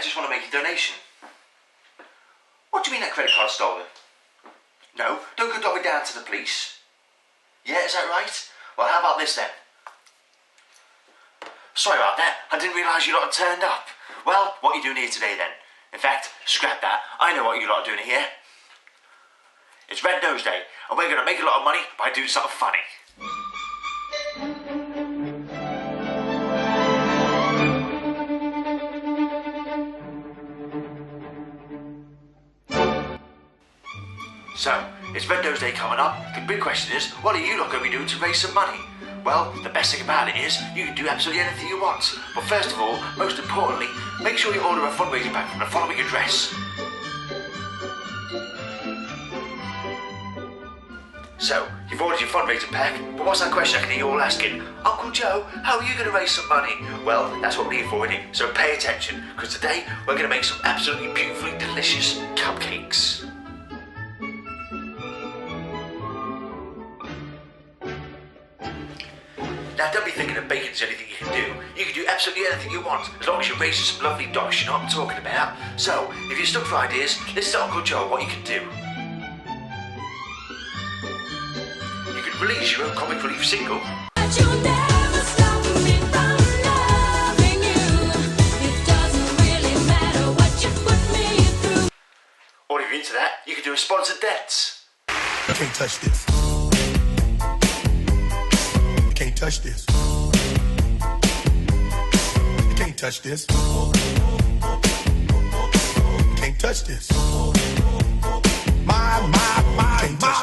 just want to make a donation. What do you mean that credit card's stolen? No, don't go dobbing down to the police. Yeah, is that right? Well, how about this then? Sorry about that, I didn't realise you lot had turned up. Well, what are you doing here today then? In fact, scrap that, I know what you lot are doing here. It's Red Nose Day, and we're going to make a lot of money by doing something funny. So, it's Red Nose Day coming up. The big question is, what are you lot going to be doing to raise some money? Well, the best thing about it is, you can do absolutely anything you want. But first of all, most importantly, make sure you order a fundraising pack from the following address. So, you've ordered your fundraising pack, but what's that question I can hear you all asking? Uncle Joe, how are you going to raise some money? Well, that's what we're here for, innit? So pay attention, because today we're going to make some absolutely beautifully delicious cupcakes. Now, don't be thinking that bacon's anything you can do. You can do absolutely anything you want, as long as you're raising some lovely dosh, you know what I'm talking about. So, if you're stuck for ideas, listen to Uncle Joe what you can do. You can release your own comic relief single. But you'll never stop me from loving you. It doesn't really matter what you put me through. Or if you're into that, you can do a sponsored dance. You can't touch this. You can't touch this. You can't touch this. You can't touch this. My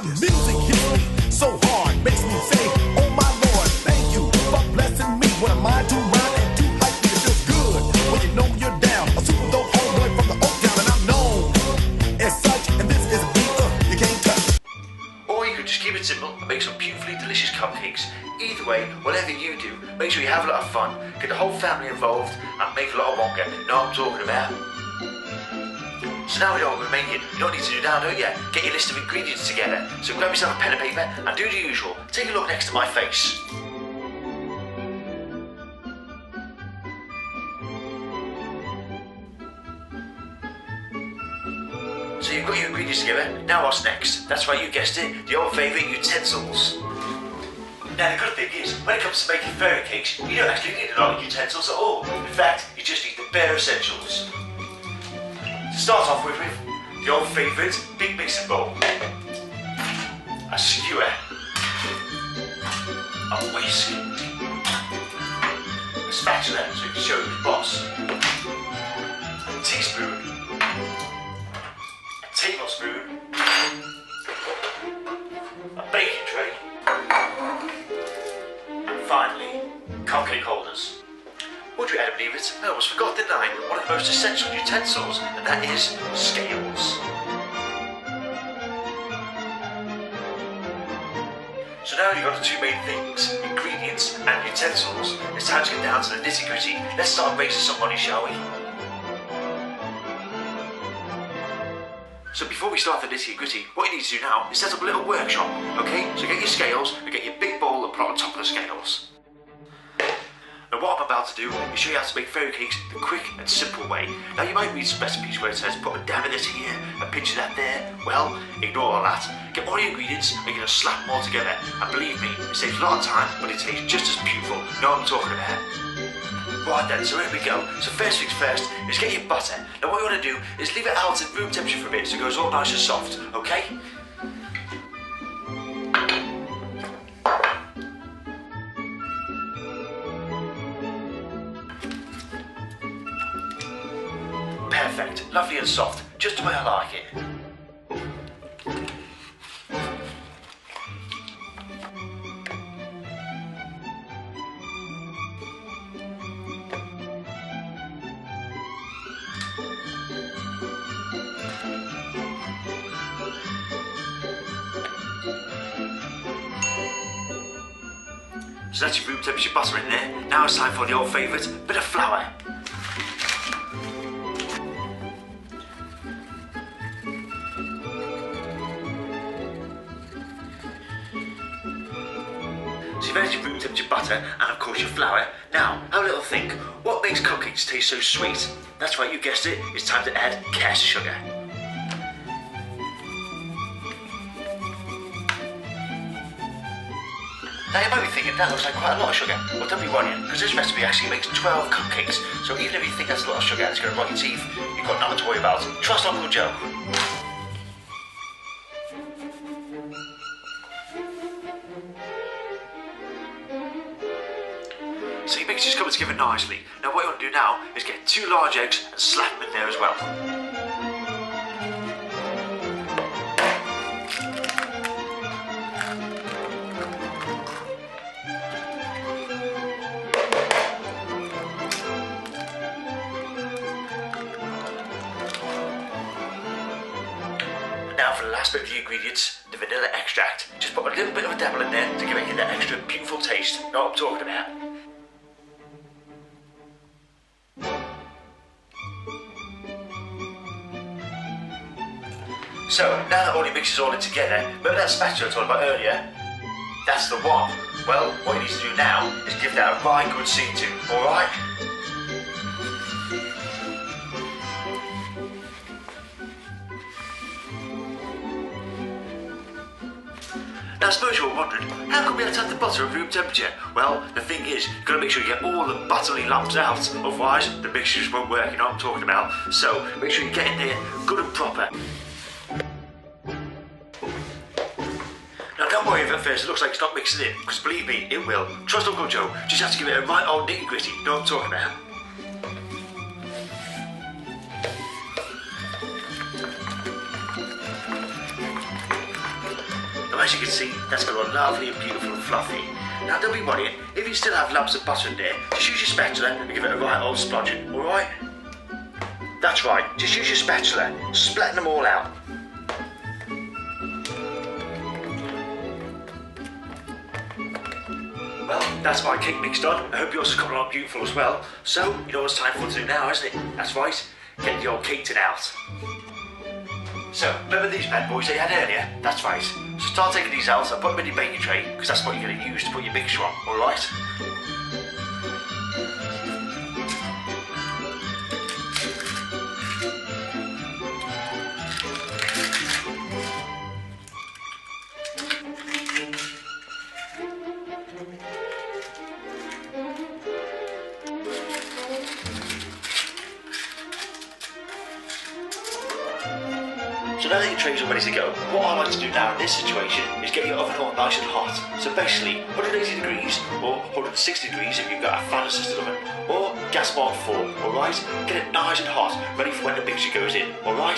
music hits me so hard, makes me say, oh my Lord, thank you for blessing me. What am I to rhyme and to hype me? It feels good when you know you're down. A super dope homeboy from the Oak Town, and I'm known as such, and this is a beat you can't touch. Or you could just keep it simple and make some beautifully delicious cupcakes. Either way, whatever you do, make sure you have a lot of fun, get the whole family involved, and make a lot of wonka. You know what I'm talking about? So now we know what we're making. You don't need to do now, don't you? Get your list of ingredients together. So grab yourself a pen and paper and do the usual. Take a look next to my face. So you've got your ingredients together. Now what's next? That's right, you guessed it. The old favourite, utensils. Now the good thing is, when it comes to making fairy cakes, you don't actually need a lot of utensils at all. In fact, you just need the bare essentials. To start off with the old favourite big mixing bowl, a skewer, a whisk, a spatula so you can show who's boss, a teaspoon, a tablespoon, a baking tray, and finally, cupcake holders. Would you ever believe it? I almost forgot, didn't I? One of the most essential utensils, and that is scales. So now you've got the two main things, ingredients and utensils. It's time to get down to the nitty gritty. Let's start raising some money, shall we? So before we start the nitty gritty, what you need to do now is set up a little workshop, okay? So get your scales and get your big bowl and put it on top of the scales. Now what I'm about to do is show you how to make fairy cakes the quick and simple way. Now you might read some recipes where it says put a dab of this here, a pinch of that there. Well, ignore all that. Get all your ingredients and you're going to slap them all together. And believe me, it saves a lot of time, but it tastes just as beautiful. You know what I'm talking about? Right then, so here we go. So first things first is get your butter. Now what you want to do is leave it out at room temperature for a bit so it goes all nice and soft, okay? Perfect, lovely and soft, just the way I like it. So that's your room temperature butter in there. Now it's time for the old favourite, bit of flour. So you've added your room temperature butter and of course your flour. Now, have a little think. What makes cupcakes taste so sweet? That's right, you guessed it. It's time to add caster sugar. Now you might be thinking, that looks like quite a lot of sugar. Well, don't be worrying, because this recipe actually makes 12 cupcakes. So even if you think that's a lot of sugar and it's going to rot your teeth, you've got nothing to worry about. Trust Uncle Joe. So your mixture's coming together nicely. Now what you want to do now is get 2 large eggs and slap them in there as well. Now for the last bit of the ingredients, the vanilla extract. Just put a little bit of a dabble in there to give it that extra beautiful taste. Know what I'm talking about? So, now that all your mix is all in together, remember that spatula I told you about earlier? That's the one. Well, what you need to do now is give that a right good seed to, alright? Now I suppose you were wondering, how can we have the butter at room temperature? Well, the thing is, you've got to make sure you get all the buttery lumps out, otherwise the mixture just won't work, you know what I'm talking about. So, make sure you get in there good and proper. Now don't worry if at first it looks like it's not mixing in, because believe me, it will. Trust Uncle Joe, just have to give it a right old nitty gritty, you know what I'm talking about. As you can see, that's got all lovely and beautiful and fluffy. Now don't be worrying, if you still have lumps of butter in there, just use your spatula and give it a right old splodging, alright? That's right, just use your spatula, splatting them all out. Well, that's my cake mix done. I hope yours has come along beautiful as well. So, you know what it's time for to do now, isn't it? That's right, get the old cake tin out. So, remember these bad boys that you had earlier? That's right. So start taking these out and put them in your baking tray, because that's what you're going to use to put your mixture on, alright? So now that your trays are ready to go, what I like to do now in this situation is get your oven on nice and hot. So basically 180 degrees or 160 degrees if you've got a fan assisted oven, or gas mark 4, alright? Get it nice and hot, ready for when the mixture goes in, alright?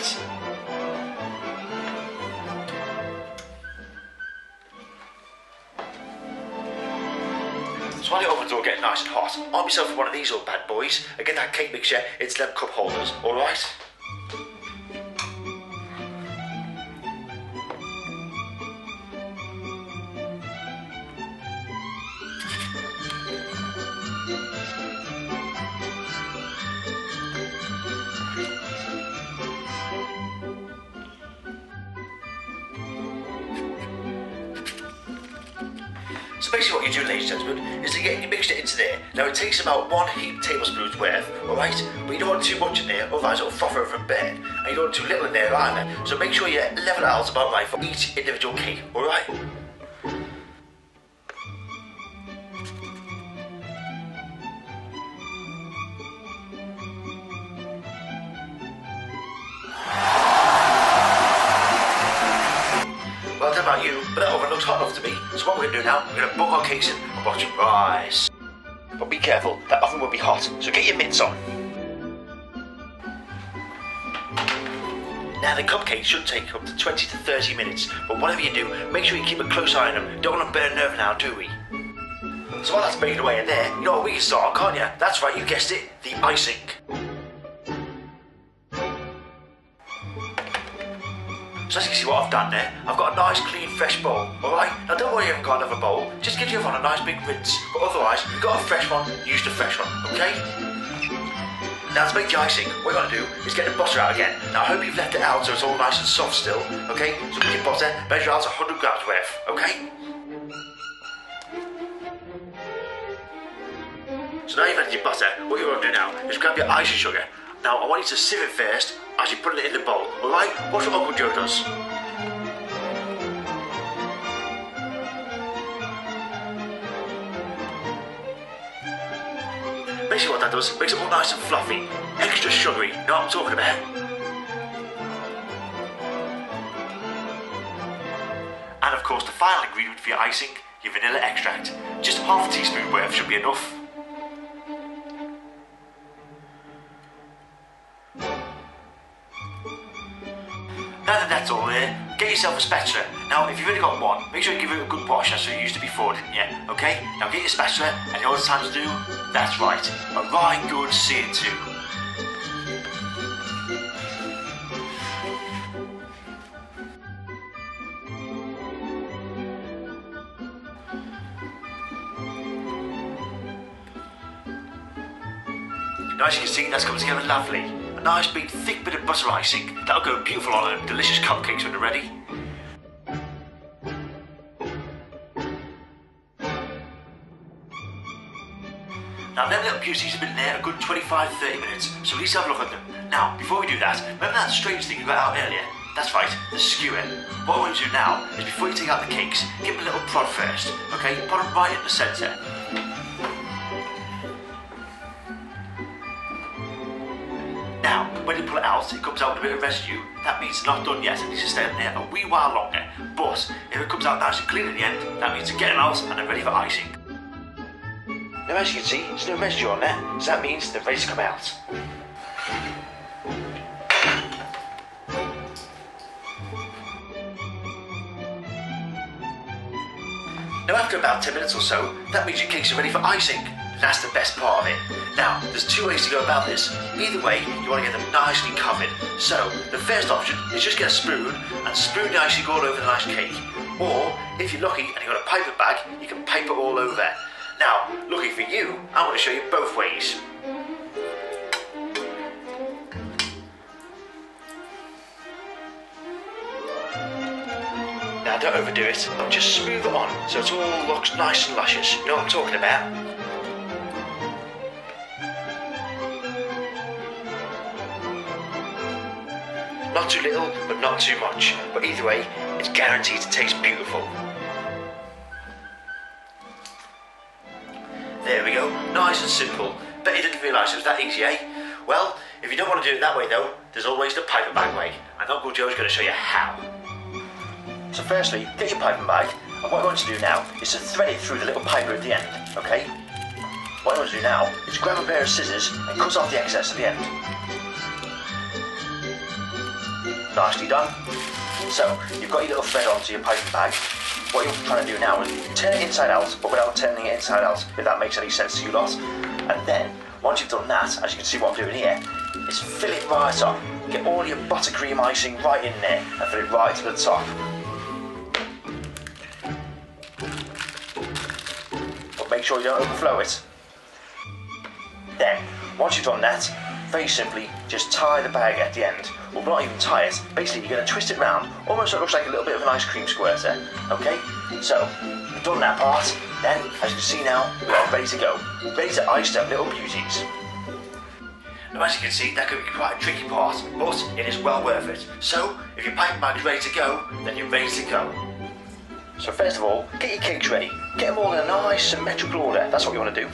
So while your oven's all getting nice and hot, arm yourself with one of these old bad boys and get that cake mixture into them cup holders, alright? So basically what you do, ladies and gentlemen, is to get your mixture into there. Now it takes about 1 heaped tablespoon's worth, alright? But you don't want too much in there, otherwise it'll froth over in bed. And you don't want too little in there either. So make sure you level it out about right for each individual cake, alright? Well, I don't know about you, but that oven looks hot enough to me. So what we're going to do now, we're going to book our cakes in and watch them rise. But be careful, that oven will be hot, so get your mitts on. Now the cupcakes should take up to 20 to 30 minutes, but whatever you do, make sure you keep a close eye on them. Don't want to burn a nerve now, do we? So while that's baking away in there, you know what we can start on, can't you? That's right, you guessed it, the icing. So as you can see what I've done there, I've got a nice clean fresh bowl, alright? Now don't worry if you haven't got another bowl, just give your oven a nice big rinse, but otherwise, if you've got a fresh one, use the fresh one, okay? Now to make the icing, what we're going to do is get the butter out again. Now I hope you've left it out so it's all nice and soft still, okay? So with your butter, measure out 100 grams worth, okay? So now you've added your butter, what you want to do now is grab your icing sugar. Now I want you to sieve it first as you put it in the bowl, alright? Watch what Uncle Joe does. Basically what that does, makes it all nice and fluffy, extra sugary, you know what I'm talking about? And of course the final ingredient for your icing, your vanilla extract. Just half a teaspoon worth should be enough. Now that that's all there, get yourself a spatula. Now if you've only got one, make sure you give it a good wash as you used to before, didn't you? Okay? Now get your spatula, and you know what it's time to do? That's right, a right good seeing too. Now as you can see, that's come together lovely. A nice big thick bit of butter icing. That'll go beautiful on them delicious cupcakes when they're ready. Now them little beauties have been there a good 25-30 minutes, so please have a look at them. Now, before we do that, remember that strange thing you got out earlier? That's right, the skewer. What I want you to do now is before you take out the cakes, give them a little prod first, okay? Put them right in the centre. Now, when you pull it out, it comes out with a bit of residue. That means it's not done yet, it needs to stay in there a wee while longer. But if it comes out nice and clean at the end, that means to get them out and they're ready for icing. Now as you can see, there's no residue on there, so that means they're ready to come out. Now after about 10 minutes or so, that means your cakes are ready for icing. That's the best part of it. Now, there's two ways to go about this. Either way, you want to get them nicely covered. So, the first option is just get a spoon and spoon the icing all over the nice cake. Or, if you're lucky and you've got a paper bag, you can paper all over. Now, lucky for you, I'm going to show you both ways. Now, don't overdo it. Just smooth it on so it all looks nice and luscious. You know what I'm talking about? Not too little, but not too much. But either way, it's guaranteed to taste beautiful. There we go, nice and simple. Bet you didn't realise it was that easy, eh? Well, if you don't want to do it that way though, there's always the paper bag way, and Uncle Joe's going to show you how. So firstly, get your piping bag, and what I want you to do now is to thread it through the little piper at the end, okay? What I want to do now is grab a pair of scissors and cut off the excess at the end. Nicely done. So, you've got your little thread onto your piping bag. What you're trying to do now is turn it inside out, but without turning it inside out, if that makes any sense to you lot. And then, once you've done that, as you can see what I'm doing here, is fill it right up. Get all your buttercream icing right in there and fill it right to the top. But make sure you don't overflow it. Then, once you've done that, very simply, just tie the bag at the end. Well, not even tie it. Basically, you're going to twist it round, almost so it looks like a little bit of an ice cream squirter. Okay? So, we've done that part. Then, as you can see now, we are ready to go. Ready to ice them little beauties. Now, as you can see, that could be quite a tricky part, but it is well worth it. So, if your piping bag's ready to go, then you're ready to go. So, first of all, get your cakes ready. Get them all in a nice symmetrical order. That's what you want to do.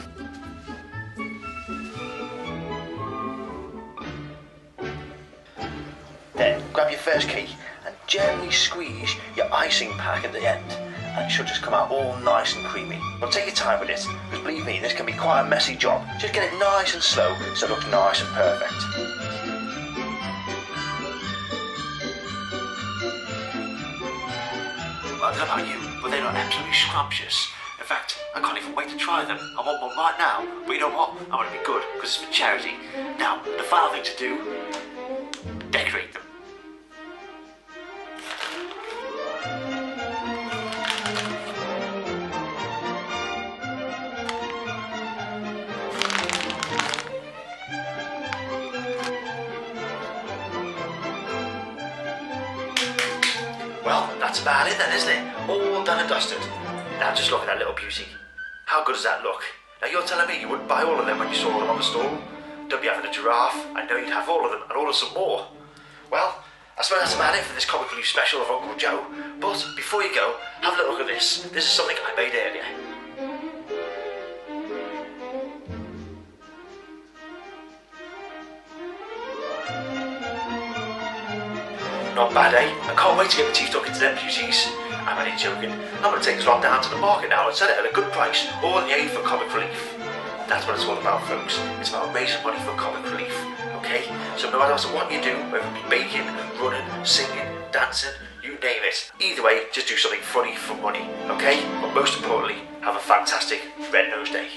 Then grab your first cake and gently squeeze your icing pack at the end, and it should just come out all nice and creamy. But take your time with it, because believe me, this can be quite a messy job. Just get it nice and slow so it looks nice and perfect. Well, I don't know about you, but they're absolutely scrumptious. In fact, I can't even wait to try them. I want one right now, but you know what? I'm going to be good, because it's for charity. Now, the final thing to do, decorate them. Well, that's about it then, isn't it? All done and dusted. Now just look at that little beauty. How good does that look? Now you're telling me you wouldn't buy all of them when you saw them on the stall? Don't be having a giraffe. I know you'd have all of them and order some more. Well, I suppose that's about it for this Comic Relief special of Uncle Joe. But before you go, have a little look at this. This is something I made earlier. Not bad, eh? I can't wait to get my teeth stuck into them beauties. I'm only joking. I'm going to take this one down to the market now and sell it at a good price, all in the aid for Comic Relief. That's what it's all about, folks. It's about raising money for Comic Relief, okay? So no matter what you do, whether it be baking, running, singing, dancing, you name it. Either way, just do something funny for money, okay? But most importantly, have a fantastic Red Nose Day.